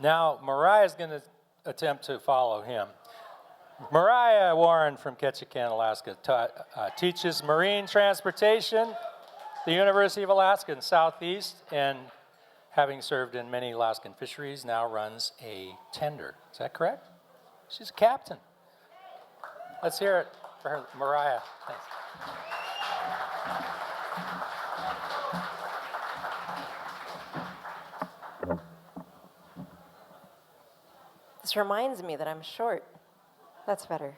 Now, Mariah is going to attempt to follow him. Mariah Warren from Ketchikan, Alaska, teaches marine transportation at the University of Alaska in Southeast, and having served in many Alaskan fisheries, now runs a tender. Is that correct? She's a captain. Let's hear it for her, Mariah. Thanks. This reminds me that I'm short. That's better.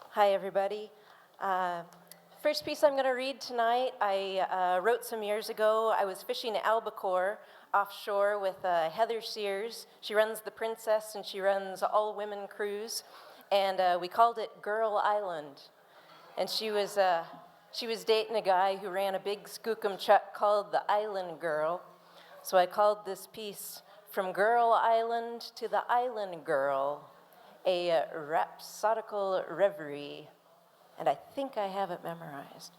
Hi, everybody. First piece I'm going to read tonight, I wrote some years ago. I was fishing albacore offshore with Heather Sears. She runs The Princess, and she runs all-women cruise. And we called it Girl Island. And she was dating a guy who ran a big skookum chuck called the Island Girl. So I called this piece From Girl Island to the Island Girl, a rhapsodical reverie. And I think I have it memorized.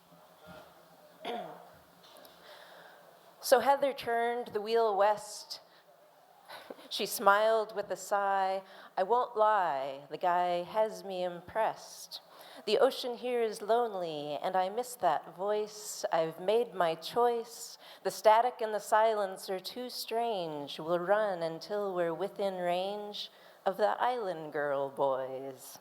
So Heather turned the wheel west. She smiled with a sigh. I won't lie, the guy has me impressed. The ocean here is lonely, and I miss that voice. I've made my choice. The static and the silence are too strange. We'll run until we're within range of the Island Girl boys.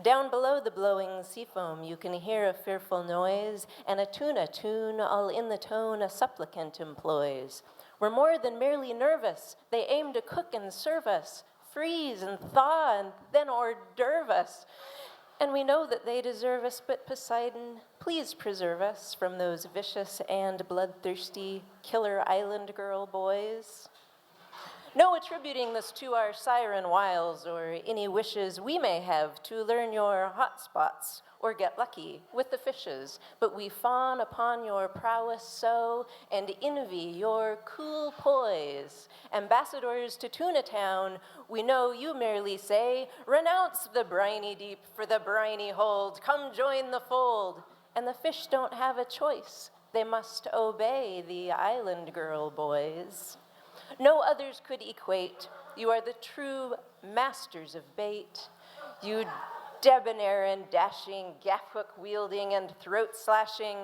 Down below the blowing seafoam, you can hear a fearful noise, and a tune, all in the tone a supplicant employs. We're more than merely nervous. They aim to cook and serve us, freeze and thaw, and then hors d'oeuvre us. And we know that they deserve us, but Poseidon, please preserve us from those vicious and bloodthirsty killer Island Girl boys. No attributing this to our siren wiles or any wishes we may have to learn your hot spots or get lucky with the fishes, but we fawn upon your prowess so and envy your cool poise. Ambassadors to Tuna Town, we know you merely say, renounce the briny deep for the briny hold, come join the fold. And the fish don't have a choice, they must obey the Island Girl boys. No others could equate. You are the true masters of bait. You debonair and dashing, gaff hook wielding and throat slashing,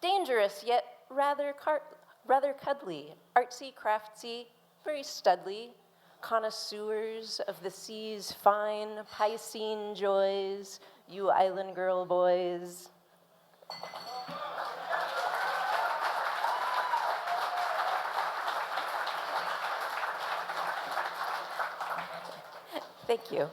dangerous yet rather cuddly, artsy, craftsy, very studly, connoisseurs of the sea's fine Piscine joys, you Island Girl boys. Thank you.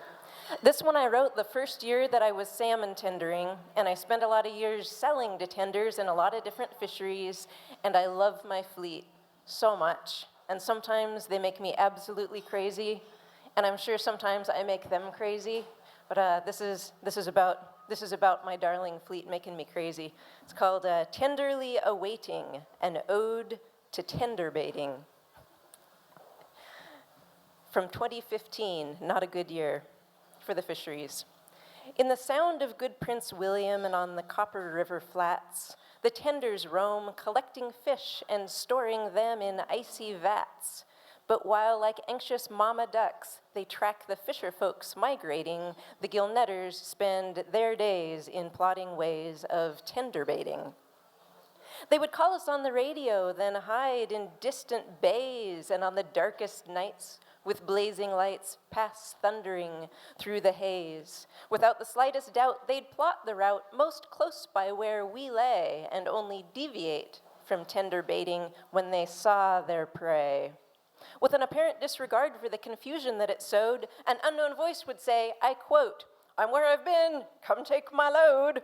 This one I wrote the first year that I was salmon tendering, and I spent a lot of years selling to tenders in a lot of different fisheries, and I love my fleet so much. And sometimes they make me absolutely crazy, and I'm sure sometimes I make them crazy, but this is about my darling fleet making me crazy. It's called Tenderly Awaiting, an Ode to Tender Baiting. From 2015, not a good year for the fisheries. In the sound of good Prince William and on the Copper River flats, the tenders roam, collecting fish and storing them in icy vats. But while, like anxious mama ducks, they track the fisher folks migrating, the gillnetters spend their days in plotting ways of tender baiting. They would call us on the radio, then hide in distant bays, and on the darkest nights, with blazing lights, pass thundering through the haze. Without the slightest doubt, they'd plot the route most close by where we lay, and only deviate from tender baiting when they saw their prey. With an apparent disregard for the confusion that it sowed, an unknown voice would say, I quote, "I'm where I've been, come take my load."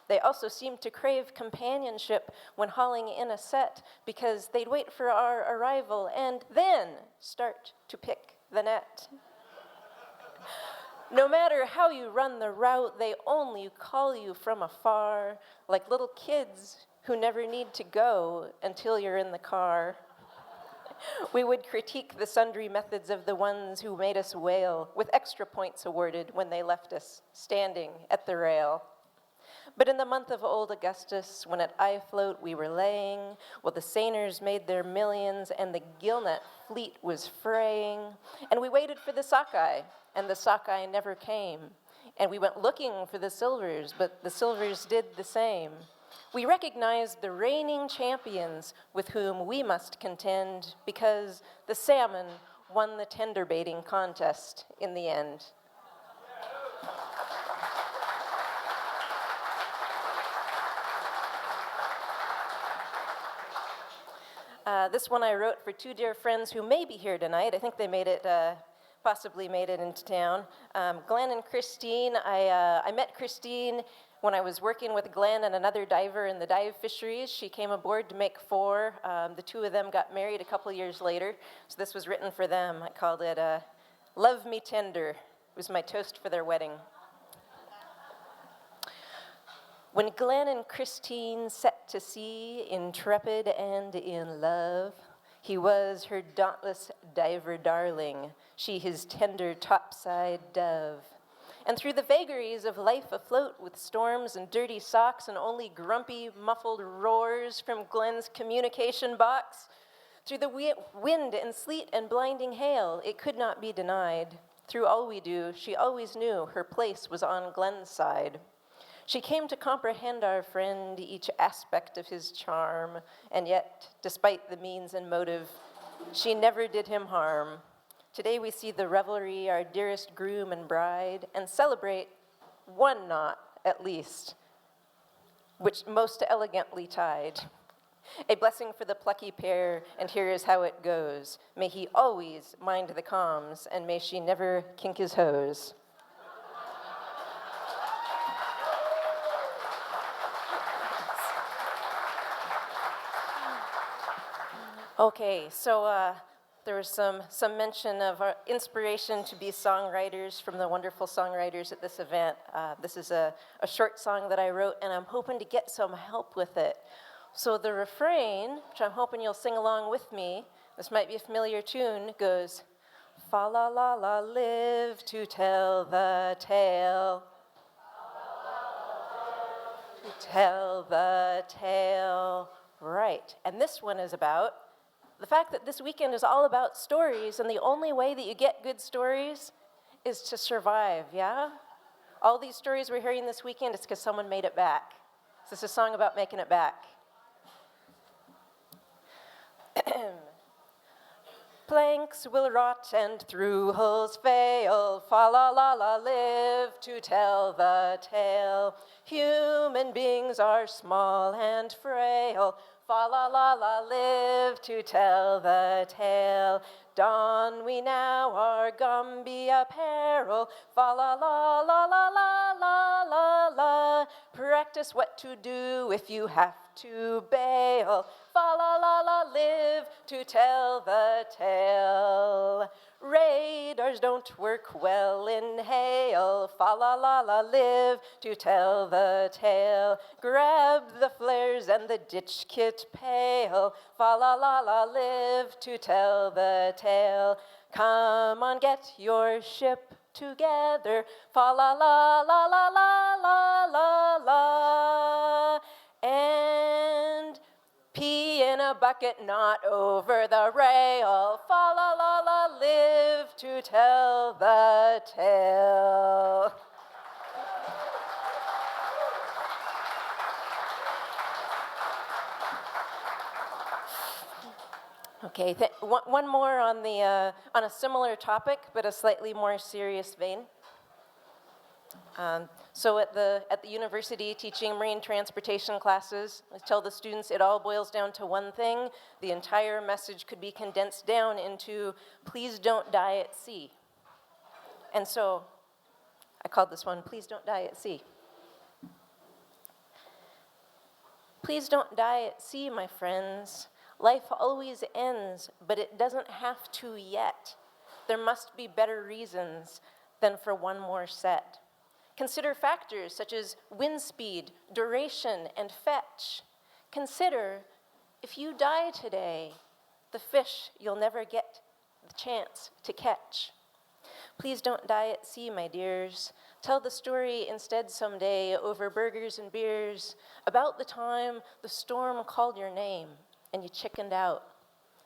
They also seemed to crave companionship when hauling in a set, because they'd wait for our arrival and then start to pick the net. No matter how you run the route, they only call you from afar, like little kids who never need to go until you're in the car. We would critique the sundry methods of the ones who made us wail, with extra points awarded when they left us standing at the rail. But in the month of old Augustus, when at Ifloat we were laying, while the seiners made their millions and the gillnet fleet was fraying, and we waited for the sockeye, and the sockeye never came, and we went looking for the silvers, but the silvers did the same. We recognized the reigning champions with whom we must contend because the salmon won the tender baiting contest in the end. This one I wrote for two dear friends who may be here tonight. I think they possibly made it into town. Glenn and Christine. I met Christine when I was working with Glenn and another diver in the dive fisheries. She came aboard to make four. The two of them got married a couple years later, so this was written for them. I called it Love Me Tender. It was my toast for their wedding. When Glenn and Christine set to sea, intrepid and in love, he was her dauntless diver darling, she his tender topside dove. And through the vagaries of life afloat with storms and dirty socks and only grumpy, muffled roars from Glenn's communication box, through the wind and sleet and blinding hail, it could not be denied. Through all we do, she always knew her place was on Glenn's side. She came to comprehend our friend, each aspect of his charm, and yet, despite the means and motive, she never did him harm. Today we see the revelry, our dearest groom and bride, and celebrate one knot, at least, which most elegantly tied. A blessing for the plucky pair, and here is how it goes. May he always mind the comms, and may she never kink his hose. Okay, so there was some mention of our inspiration to be songwriters from the wonderful songwriters at this event. This is a short song that I wrote, and I'm hoping to get some help with it. So the refrain, which I'm hoping you'll sing along with me, this might be a familiar tune, goes, fa la la la, live to tell the tale. To tell the tale. Right, and this one is about the fact that this weekend is all about stories, and the only way that you get good stories is to survive, yeah? All these stories we're hearing this weekend, it's because someone made it back. So this is a song about making it back. Planks will rot and through hulls fail, fa la la la, live to tell the tale. Human beings are small and frail, fa la la la, live to tell the tale. Don we now our Gumby apparel, fa la la la la la la la la. Practice what to do if you have to bail, fa la la la, live to tell the tale. Radars don't work well in hail, fa la la la, live to tell the tale. Grab the flares and the ditch kit pail, fa la la la, live to tell the tale. Come on, get your ship together, fa la la la la la la la la. And pee in a bucket, not over the rail, fa la la la, live to tell the tale. Okay, one more on a similar topic, but a slightly more serious vein. So at the university, teaching marine transportation classes, I tell the students it all boils down to one thing. The entire message could be condensed down into, please don't die at sea. And so I called this one, Please Don't Die at Sea. Please don't die at sea, my friends. Life always ends, but it doesn't have to yet. There must be better reasons than for one more set. Consider factors such as wind speed, duration, and fetch. Consider, if you die today, the fish you'll never get the chance to catch. Please don't die at sea, my dears. Tell the story instead someday over burgers and beers about the time the storm called your name and you chickened out.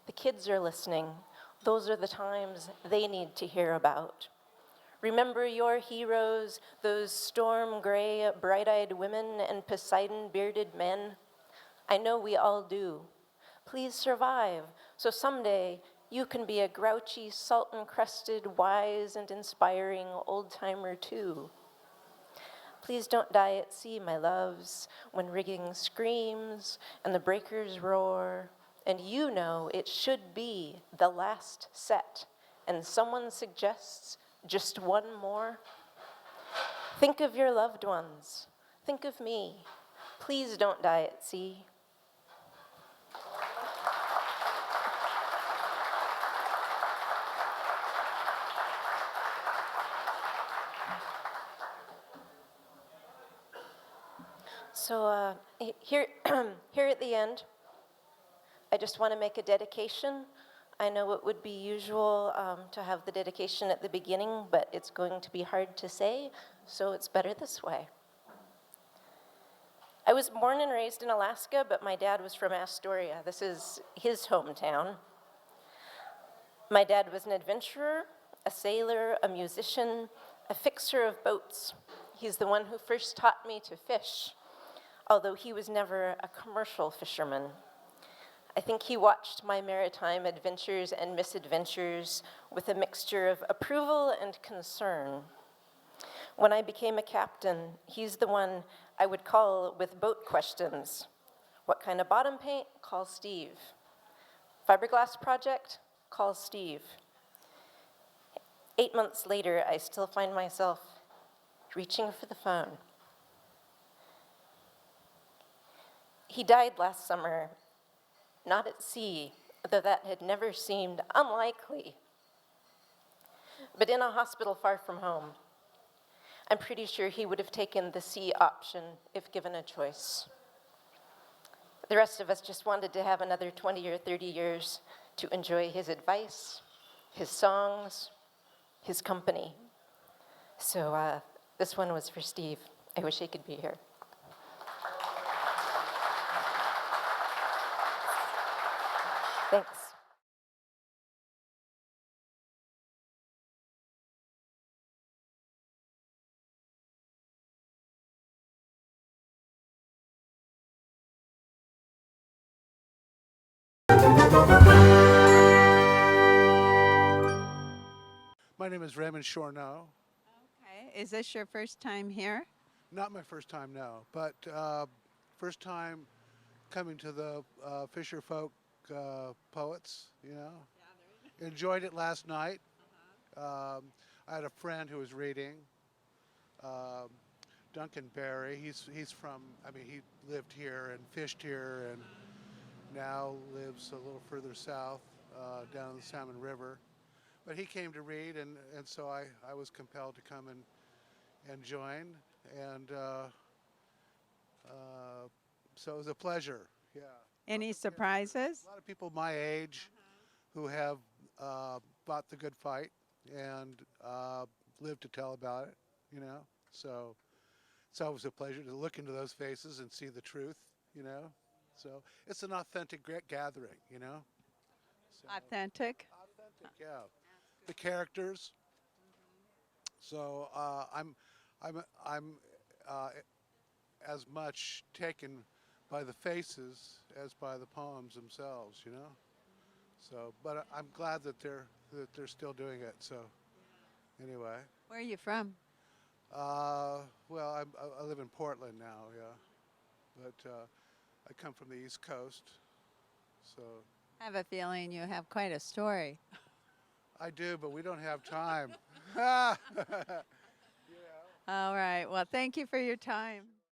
The kids are listening. Those are the times they need to hear about. Remember your heroes, those storm-gray, bright-eyed women and Poseidon-bearded men? I know we all do. Please survive, so someday you can be a grouchy, salt-encrusted, wise and inspiring old-timer too. Please don't die at sea, my loves, when rigging screams and the breakers roar, and you know it should be the last set, and someone suggests just one more. Think of your loved ones. Think of me. Please don't die at sea. So here at the end, I just want to make a dedication. I know it would be usual to have the dedication at the beginning, but it's going to be hard to say, so it's better this way. I was born and raised in Alaska, but my dad was from Astoria. This is his hometown. My dad was an adventurer, a sailor, a musician, a fixer of boats. He's the one who first taught me to fish, although he was never a commercial fisherman. I think he watched my maritime adventures and misadventures with a mixture of approval and concern. When I became a captain, he's the one I would call with boat questions. What kind of bottom paint? Call Steve. Fiberglass project? Call Steve. 8 months later, I still find myself reaching for the phone. He died last summer, not at sea, though that had never seemed unlikely, but in a hospital far from home. I'm pretty sure he would have taken the sea option if given a choice. The rest of us just wanted to have another 20 or 30 years to enjoy his advice, his songs, his company. So this one was for Steve. I wish he could be here. Thanks. My name is Raymond Chorneau. Okay. Is this your first time here? Not my first time, no, but first time coming to the Fisher Folk Poets, you know. Enjoyed it last night. I had a friend who was reading, Duncan Barry. He's from, he lived here and fished here and now lives a little further south down the Salmon River. But he came to read, and so I was compelled to come and join. And so it was a pleasure, yeah. Any surprises? A lot of people my age who have fought the good fight and lived to tell about it, you know. So it's always a pleasure to look into those faces and see the truth, you know. So it's an authentic gathering, you know. So, Authentic? authentic, yeah. The characters. So I'm as much taken by the faces as by the poems themselves, you know. So, but I'm glad that they're still doing it. So, anyway. Where are you from? Well, I live in Portland now, yeah. But I come from the East Coast, so. I have a feeling you have quite a story. I do, but we don't have time. Yeah. All right. Well, thank you for your time.